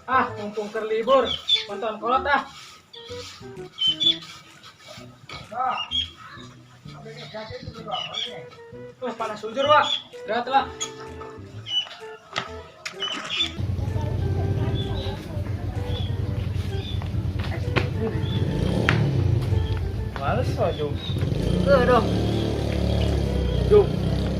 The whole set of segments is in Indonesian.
Mumpung keur libur, nonton kolot ah. Panas ujur, Wak. Berat, Wak. Males lah, Jum. Dong. Jum,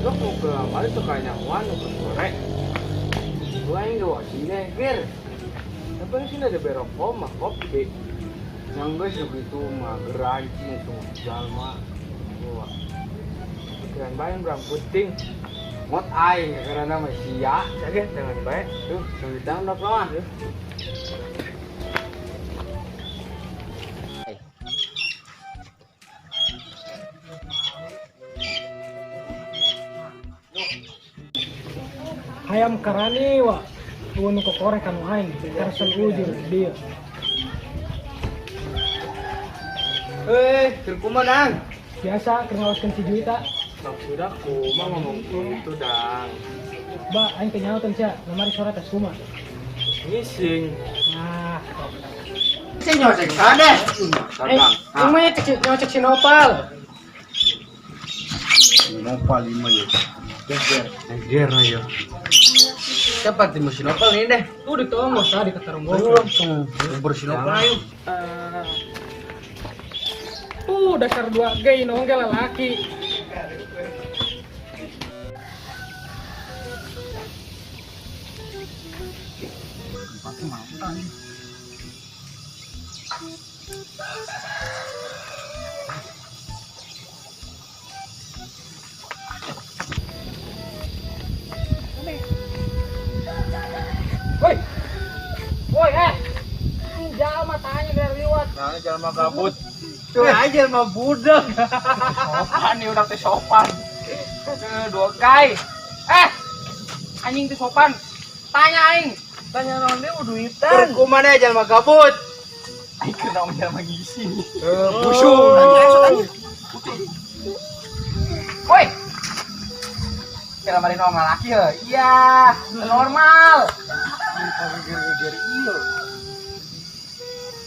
lo mau ke males tuh kayak nyawan, lo ke sore. Gua yang gak sini, Gir. Tapi di sini ada berokok mah kopi. Yang guys begitu mah gerancing tuh jalma. Wah. Keren banget berang puting. Ngot aing karena nama sia, jaga dengan baik. Tuh, sedang udah lawan tuh. Ayam karani, Wak. Gua nuko korek kan lain, karsan ujur dia. Terkumadang. Biasa kerengawaskan si Juita. Sudah kuma ngomong itu dang. Ba, aing teh nyaotan sia, lamari suara tes kuma. Ngising. Nah, Sing nyosek kade. aing mah nyocek si Nopal. Nopal 5 ya. Geger aja. Cepat di mesin Nopal ini deh. Tuh ditongos tadi kata Ayo rombongan. langsung bersih Nopal ayo. Dasar 2 gay nongkel lelaki. Woi, jauh matanya biar liwat. Nah, jangan mah gabut. Tuh aja mah budak. Sopan nih udah teh sopan. 2 guy. Anjing tuh sopan. Tanya aing. Tanya naon dia duitan. Kumaha jangan mah gabut. Aing kena jangan mah ngisi. Busuk. Woi. Kira mari normal laki ya. Iya, normal. Geger-geger iyo.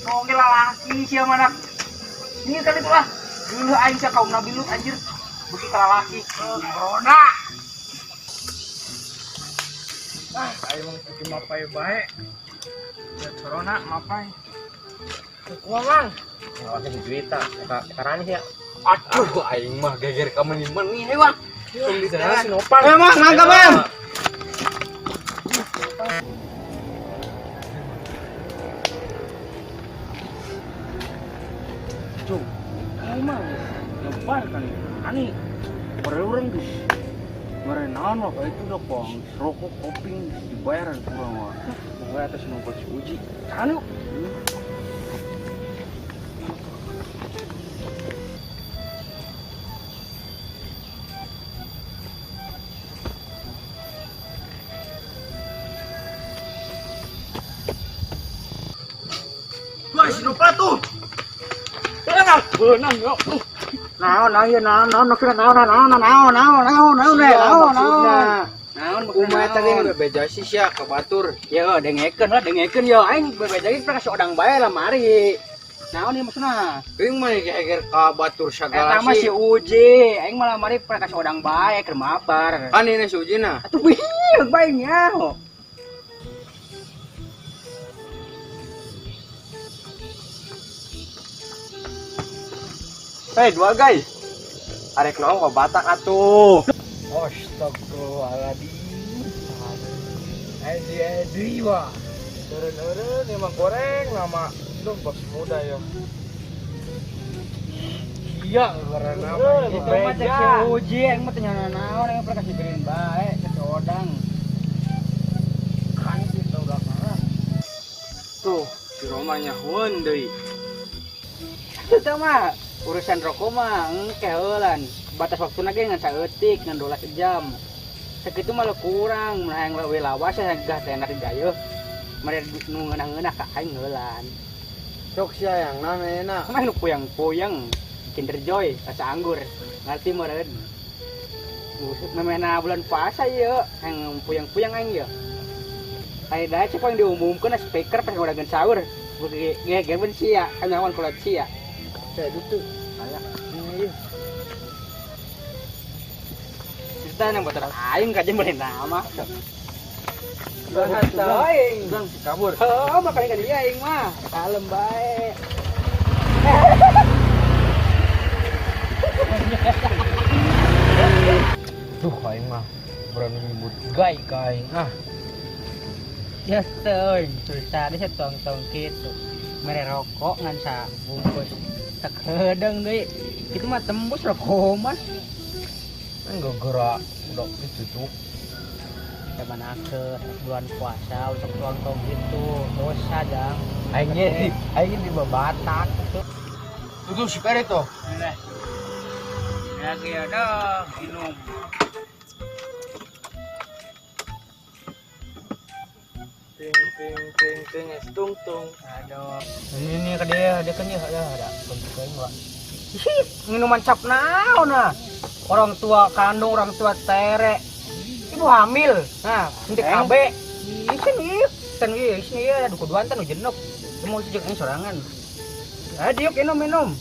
Nongkel laki sia mana. Ini kali tuh lah. Dulu aing sia kaum nabi lu anjir. Beki laki. Corona. Ayo mah bikin mapai bae. Ya corona mapai. Ngomong. Ngawasnya di Juita. Karena ya. Aduh, Aing mah geger ka menimen nih, Wang. Tunggu di sana si Nopal. Mang, mangga, Bang. Cung, aing mah nyebar kan. Ani, orang tuh. Meren naon mah itu udah pong rokok koping dibayaran kurang mah. Pokoknya atas nongkol si Uji. Kan yuk. Wah, si Nopal tuh. Benang yo. Naon Kumaha tadi bebeja sih sia ka batur. ya dengekeun yo aing bebejakeun pernah sodang bae lah mari. Naon ieu maksudna? Teuing mah geger ka batur sagala Eta mah si Uji, aing malah mari pernah ka sodang bae keur mabar. Kan ini si Ujina. Atuh bieu bae nya. Hei, 2 guys. Arek naon ka Batak atuh. Astagfirullahaladzim. Edi wah. Eureun emang goreng nama lu bos muda yo. Iya, karena nama Itu mah cek si Uji, aing mah teu nyaho naon, aing pernah kasih beureun bae ke sodang. kan kita udah kalah. Tuh, si Roma nyahueun deui. Itu mah urusan rokok mah engke heulan. Batas waktuna ge ngan saeutik, ngan 12 jam. Sakitu mah kurang, mun hayang we lawas ya gah teh enak dayeuh. Mari nu ngeunah-ngeunah ka aing heulan. Sok sia yang namanya. Mah nu puyang-puyang, Kinder Joy, rasa anggur. Ngarti meureun. Namanya bulan puasa ieu, yang puyang-puyang aing ieu. Kayak dah cek yang diumumkan speaker pas udah gen sahur. Gue benci ya, kan nyawan kulat ya. Saya itu kayak ini. Kita yang buat aing kajen boleh nama. Bahasa aing. Gang kabur. Oh, makanya kan dia aing mah. Kalem bae. Tuh aing mah berani nyebut gai ka aing Ya tuh, susah deh tong-tong gitu. Mere rokok ngan sa bungkus. Tak hedeng deui. Itu mah tembus rokok mas. Kan gerak udah ditutup. Zaman akhir bulan puasa untuk tong-tong gitu. Dosa jang. Aing di babatak tuh. Tuh si pere tuh. Nah. Lagi ada minum. Ting estung tung. Aduh. Ini ke dia kan dia ada bentuk aing lah. Minuman cap naon nah. Orang tua kandung, orang tua tere. Ibu hamil. Nah, henteu kabe. Kan ieu sini ya kuduan teh nu jenuh. Mau sejak ini sorangan. Diuk minum.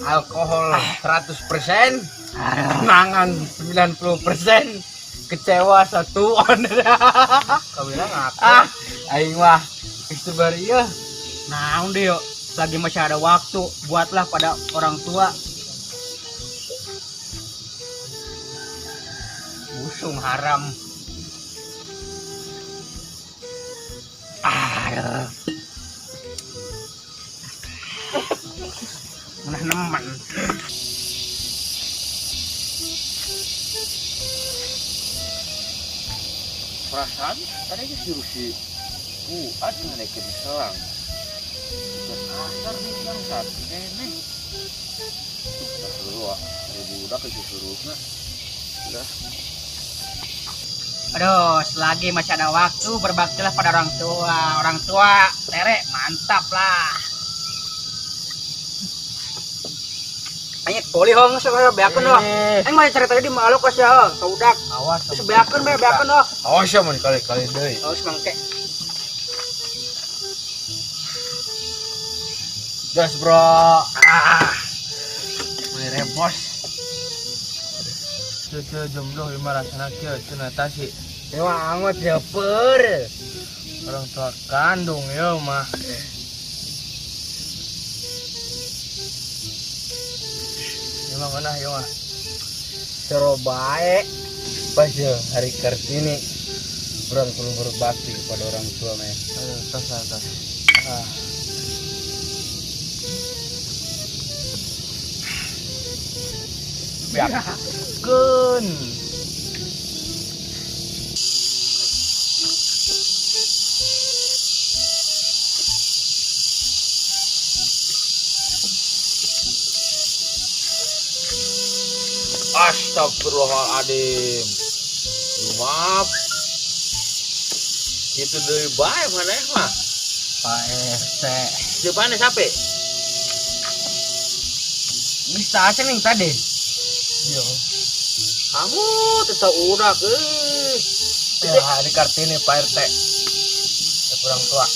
Alkohol 100%, kenangan 90%, kecewa 1 on. Kau bilang apa? Aing mah itu baria. Naon deh yuk. Lagi masih ada waktu, buatlah pada orang tua. Busung haram. Aduh. Menah nemen. Perasaan tadi disuruh si Fuad ngedekin selang. Dan asar nih yang saat ini. Udah lu budak disuruhnya. Udah. Aduh, selagi masih ada waktu berbaktilah pada orang tua. Orang tua, tere, mantap lah. Ayo boleh hong saya beakeun loh. Aing mah cerita di malu ka sia, kaudak. Awas. Terus beakeun loh. Awas ya mun kali-kali deui. Awas mangke. Gas bro. Mulai repos. Cece jomblo lima rasana kieu cenah tasi. Dewa angot ya per. Orang tua kandung ya mah. Emang mana ya mah? Seru bae. Pas ya hari Kartini orang perlu berbakti kepada orang tua mah. Aduh, tas. Biarkan. Astagfirullahaladzim. Maaf. Itu dari baik mana mah? Pak RT. Depannya siapa? Bisa aja nih tadi. Iya. Kamu tetap udah ke. Ya hari Kartini Pak RT. Kurang tua.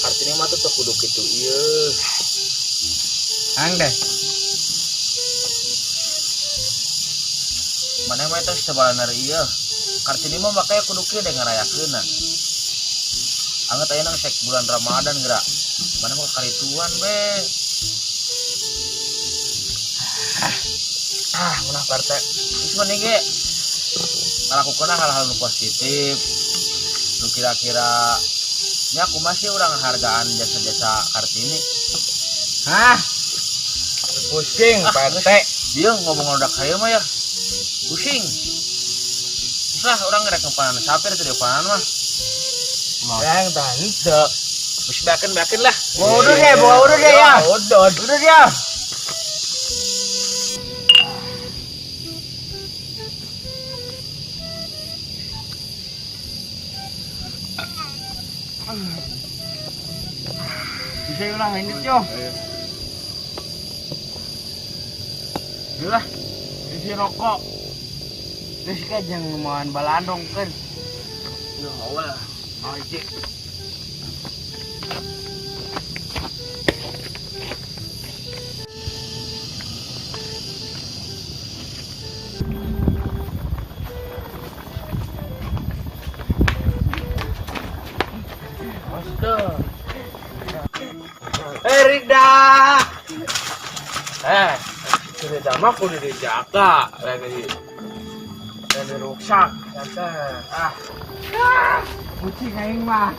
Kartini mah tuh kudu gitu iya. Ang deh. Mana mah itu sebalan dari iya. Kartini mah makanya kudu kieu deh ngarayakeun. Anget aya nang sek bulan Ramadan geura. Mana mah karituan be. Munah Pak RT. Geus mending ge ngalakukeun hal-hal nu positif. Nu kira-kira nya kumaha sih urang hargaan jasa-jasa Kartini. Pusing Pak RT. Dia ngomong udah kaya mah ya. Pusing. Lah orang ngerek ngepanan sapir itu depanan mah. Yang tante. Terus baken lah. Bawa udah ya. Udah ya. Bisa ulah ini yo. Yalah. Isi rokok. Terus kan jangan mohon balandong kan. Ya Allah. Oh iya. Astaga. Rida. Rida mah kudu dijaga lagi. Dan rusak, kata. Kucing aing mah.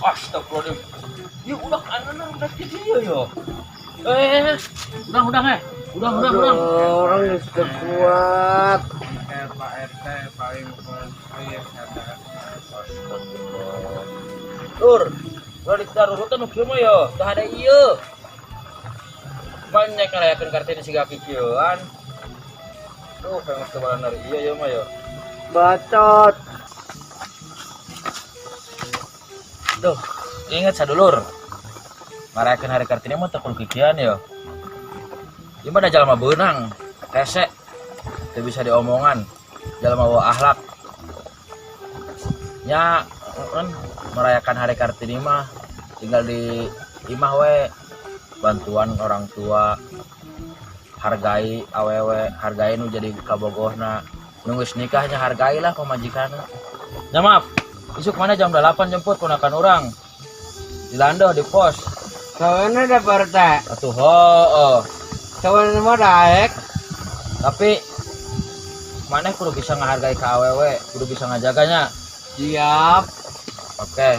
Astagfirullahaladzim. Ya udah anak udah ke dia yo. Udah. Orang yang sudah kuat. Pak RT paling saya Tur, udah ditaruhkan nukieu mah yo, teu ada ieu. Banyak ngarayakeun kartini siga kikieuan. Tuh, pengen kebalan dari ieu mah yo. Bacot. Duh, ingat sadulur. Ngarayakeun hari kartini mah teu kudu kikieuan yo. Ieu mah da jalma beunang, rese. Teu bisa diomongan, jalma bawa akhlak. Nya kan merayakan hari Kartini mah tinggal di imah we, bantuan orang tua, hargai awewe, hargai nu jadi kabogohna, nunggu nikahnya hargailah pemajikanna. Ya maaf, besok mana jam 8 jemput ponakan orang di Lando di pos. Kawan ada partai. Atuh heueuh. Kawan mah daek. Tapi maneh kudu bisa ngehargai ka awewe, kudu bisa ngajaganya. Siap. Oke.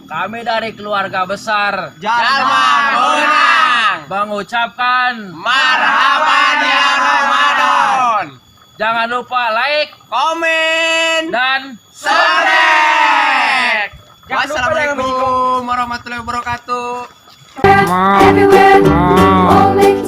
Kami dari keluarga besar Jalma Bonang mengucapkan marhaban ya Ramadan. jangan lupa like, Komen dan subscribe. Wassalamualaikum warahmatullahi wabarakatuh. Everywhere, all make